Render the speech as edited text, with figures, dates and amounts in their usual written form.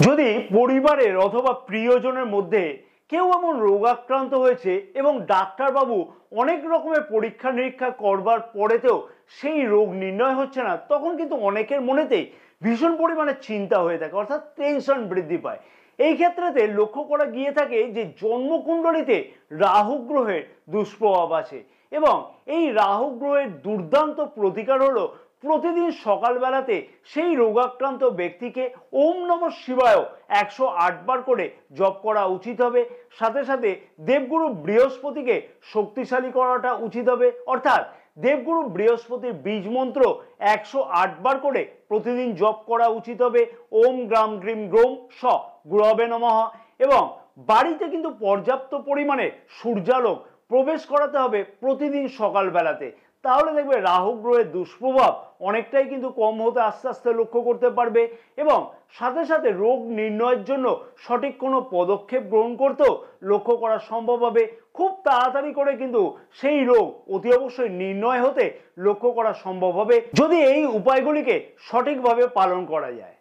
যদি পরিবারের অথবা প্রিয়জনের মধ্যে কেউ এমন রোগাক্রান্ত হয়েছে এবং ডাক্তারবাবু অনেক রকমের পরীক্ষা নিরীক্ষা করবার পরেতেও সেই রোগ নির্ণয় হচ্ছে না, তখন কিন্তু অনেকের মনেতেই ভীষণ পরিমাণে চিন্তা হয়ে থাকে, অর্থাৎ টেনশন বৃদ্ধি পায়। এই ক্ষেত্রেতে লক্ষ্য করা গিয়ে থাকে যে জন্মকুণ্ডলিতে রাহু গ্রহের দুষ্প্রভাব আছে এবং এই রাহু গ্রহের দুর্দান্ত প্রতিকার হলো প্রতিদিন সকালবেলাতে সেই রোগাক্রান্ত ব্যক্তিকে ওম নমঃ শিবায় 108 বার করে জপ করা উচিত হবে। সাথে সাথে দেবগুরু বৃহস্পতিকে শক্তিশালী করাটা উচিত হবে, অর্থাৎ দেবগুরু বৃহস্পতির বীজ মন্ত্র 108 বার করে প্রতিদিন জপ করা উচিত হবে। ওম গ্রাম গ্রিম গ্রোম স গুরবে নমঃ। এবং বাড়িতে কিন্তু পর্যাপ্ত পরিমাণে সূর্যালোক প্রবেশ করাতে হবে প্রতিদিন সকালবেলাতে, তাহলে দেখবে রাহু গ্রহের দুষ্প্রভাব অনেকটাই কিন্তু কম হতে আস্তে আস্তে লক্ষ্য করতে পারবে। এবং সাথে সাথে রোগ নির্ণয়ের জন্য সঠিক কোনো পদক্ষেপ গ্রহণ করতেও লক্ষ্য করা সম্ভব হবে। খুব তাড়াতাড়ি করে কিন্তু সেই রোগ অতি অবশ্যই নির্ণয় হতে লক্ষ্য করা সম্ভব হবে যদি এই উপায়গুলিকে সঠিকভাবে পালন করা যায়।